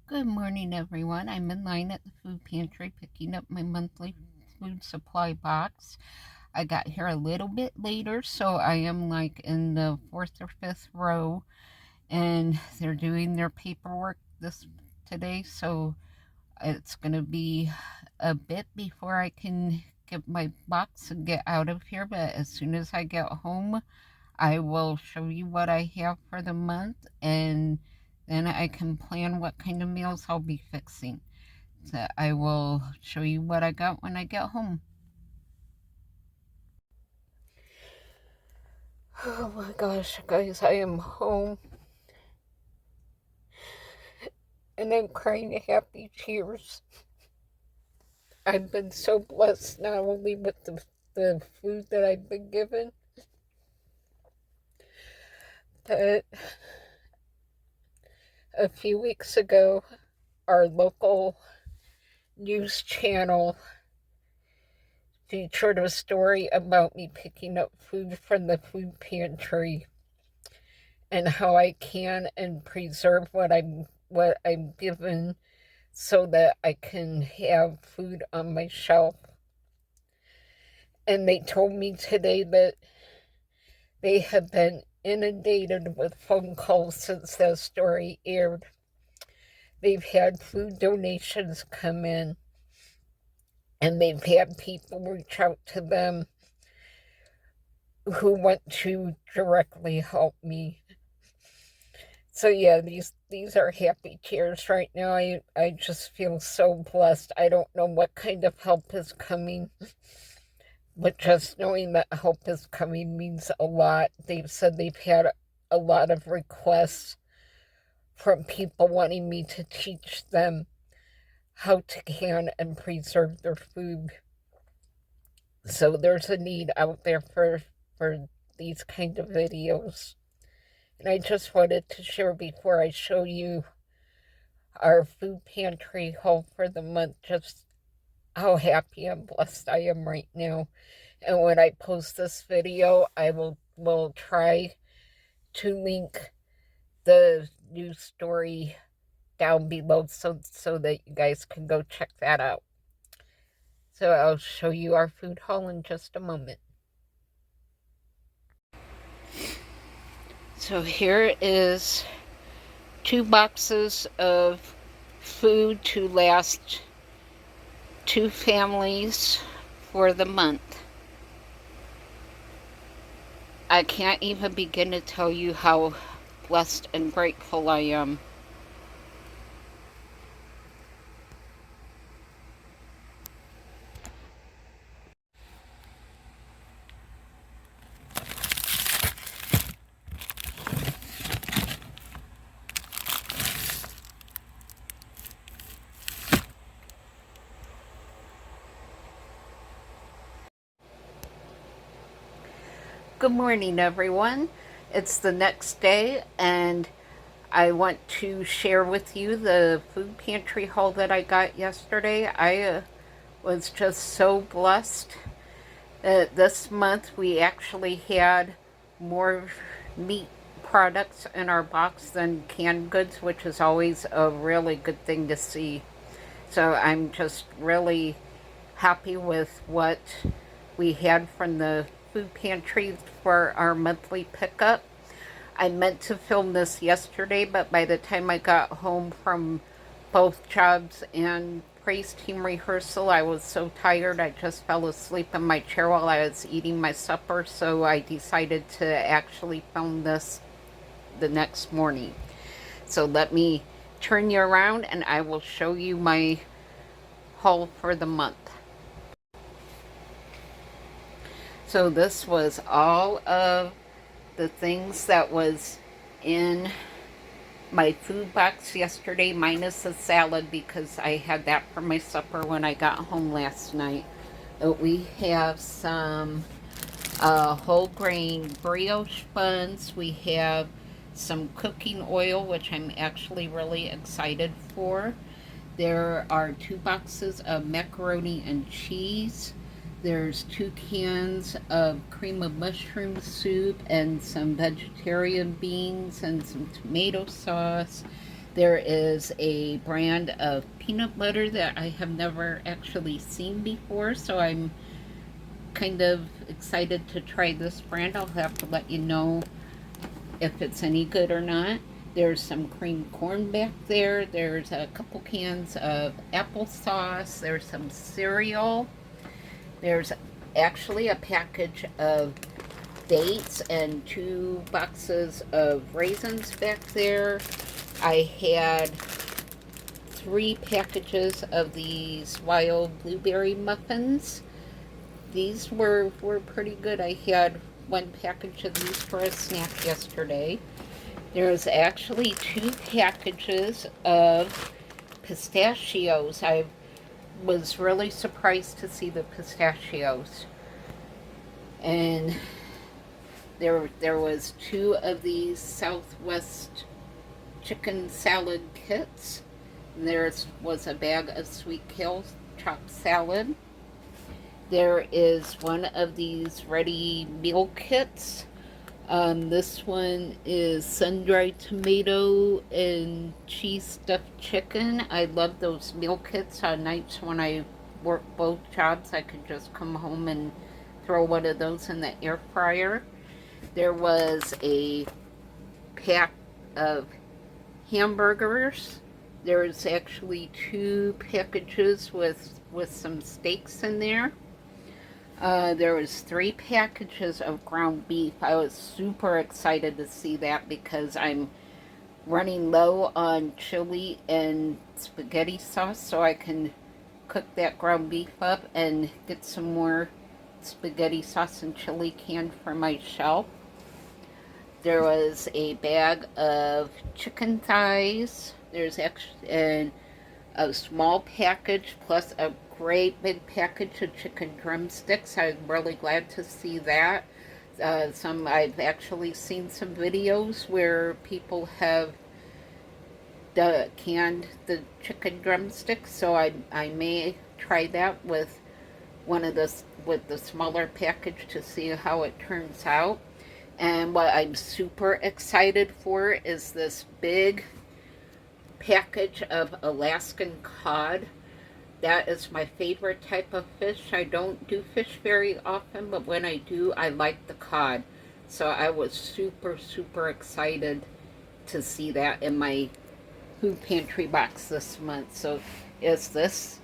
Good morning, everyone. I'm in line at the food pantry picking up my monthly food supply box. I got here a little bit later, so I am like in the fourth or fifth row, and they're doing their paperwork this today, so it's going to be a bit before I can get my box and get out of here. But as soon as I get home, I will show you what I have for the month, and then I can plan what kind of meals I'll be fixing. So I will show you what I got when I get home. Oh my gosh, guys, I am home and I'm crying happy tears. I've been so blessed not only with the food that I've been given, but a few weeks ago, our local news channel featured a story about me picking up food from the food pantry and how I can and preserve what I'm given so that I can have food on my shelf. And they told me today that they have been inundated with phone calls since that story aired. They've had food donations come in, and they've had people reach out to them who want to directly help me. So yeah, these are happy tears right now. I just feel so blessed. I don't know what kind of help is coming, but just knowing that help is coming means a lot. They've said they've had a lot of requests from people wanting me to teach them how to can and preserve their food. So there's a need out there for these kind of videos. And I just wanted to share before I show you our food pantry haul for the month, just how happy and blessed I am right now. And when I post this video, I will try to link the news story down below so that you guys can go check that out. So I'll show you our food haul in just a moment. So here is 2 boxes of food to last 2 families for the month. I can't even begin to tell you how blessed and grateful I am. Good morning, everyone. It's the next day, and I want to share with you the food pantry haul that I got yesterday. I was just so blessed. This month we actually had more meat products in our box than canned goods, which is always a really good thing to see. So I'm just really happy with what we had from the food pantry for our monthly pickup. I meant to film this yesterday, but by the time I got home from both jobs and praise team rehearsal, I was so tired I just fell asleep in my chair while I was eating my supper, so I decided to actually film this the next morning. So let me turn you around and I will show you my haul for the month. So this was all of the things that was in my food box yesterday, minus the salad, because I had that for my supper when I got home last night. We have some whole grain brioche buns. We have some cooking oil, which I'm actually really excited for. There are 2 boxes of macaroni and cheese. There's 2 cans of cream of mushroom soup and some vegetarian beans and some tomato sauce. There is a brand of peanut butter that I have never actually seen before, so I'm kind of excited to try this brand. I'll have to let you know if it's any good or not. There's some cream corn back there. There's a couple cans of applesauce. There's some cereal. There's actually a package of dates and 2 boxes of raisins back there. I had 3 packages of these wild blueberry muffins. These were pretty good. I had 1 package of these for a snack yesterday. There's actually 2 packages of pistachios. I was really surprised to see the pistachios. And there was 2 of these Southwest chicken salad kits. And there was a bag of sweet kale chopped salad. There is 1 of these ready meal kits. This one is sun-dried tomato and cheese stuffed chicken. I love those meal kits. On nights when I work both jobs, I could just come home and throw 1 of those in the air fryer. There was a pack of hamburgers. There's actually 2 packages with some steaks in there. There was 3 packages of ground beef. I was super excited to see that because I'm running low on chili and spaghetti sauce, so I can cook that ground beef up and get some more spaghetti sauce and chili canned for my shelf. There was a bag of chicken thighs. There's actually a small package plus a great big package of chicken drumsticks. I'm really glad to see that. I've actually seen some videos where people have canned the chicken drumsticks, so I may try that with the smaller package to see how it turns out. And what I'm super excited for is this big package of Alaskan cod. That is my favorite type of fish. I don't do fish very often, but when I do, I like the cod. So I was super, super excited to see that in my food pantry box this month. So this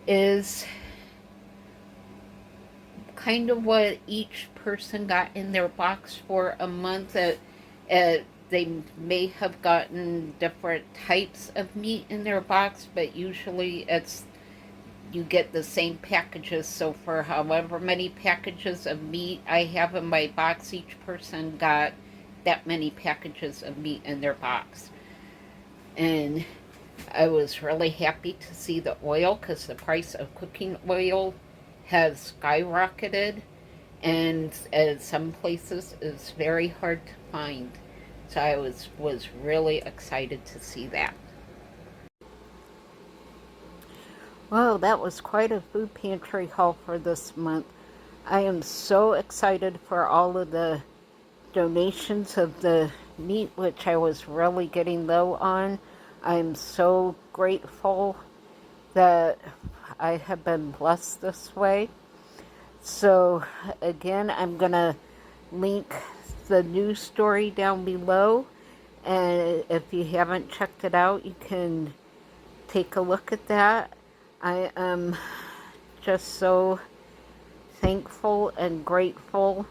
is kind of what each person got in their box for a month. They may have gotten different types of meat in their box, but usually you get the same packages. So for however many packages of meat I have in my box, each person got that many packages of meat in their box. And I was really happy to see the oil because the price of cooking oil has skyrocketed, and at some places it's very hard to find. So I was really excited to see that. Well, that was quite a food pantry haul for this month. I am so excited for all of the donations of the meat, which I was really getting low on. I'm so grateful that I have been blessed this way. So again, I'm going to link the news story down below, and if you haven't checked it out, you can take a look at that. I am just so thankful and grateful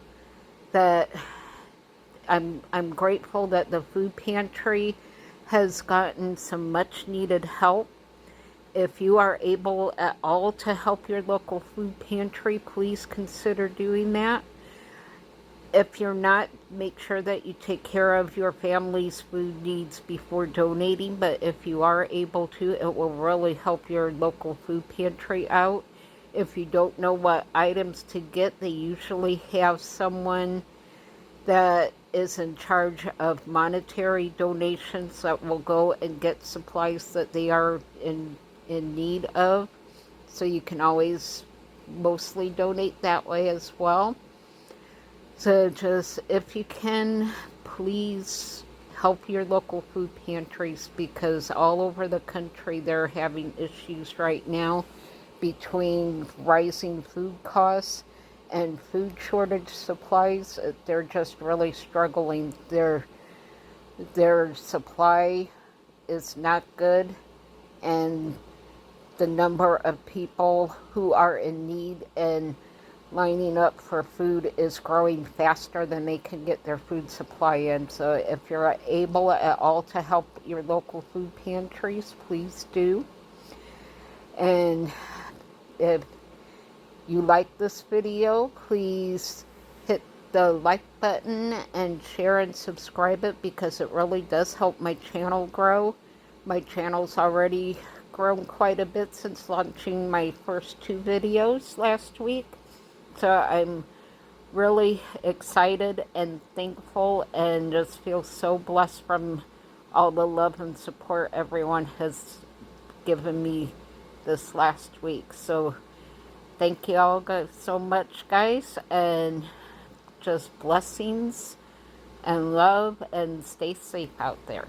that I'm grateful that the food pantry has gotten some much needed help. If you are able at all to help your local food pantry, please consider doing that. If you're not, make sure that you take care of your family's food needs before donating. But if you are able to, it will really help your local food pantry out. If you don't know what items to get, they usually have someone that is in charge of monetary donations that will go and get supplies that they are in need of. So you can always mostly donate that way as well. So just, if you can, please help your local food pantries, because all over the country they're having issues right now between rising food costs and food shortage supplies. They're just really struggling. Their supply is not good, and the number of people who are in need and lining up for food is growing faster than they can get their food supply in. So if you're able at all to help your local food pantries, please do. And if you like this video, please hit the like button and share and subscribe it, because it really does help my channel grow. My channel's already grown quite a bit since launching my first 2 videos last week. So I'm really excited and thankful, and just feel so blessed from all the love and support everyone has given me this last week. So thank you all so much, guys, and just blessings and love, and stay safe out there.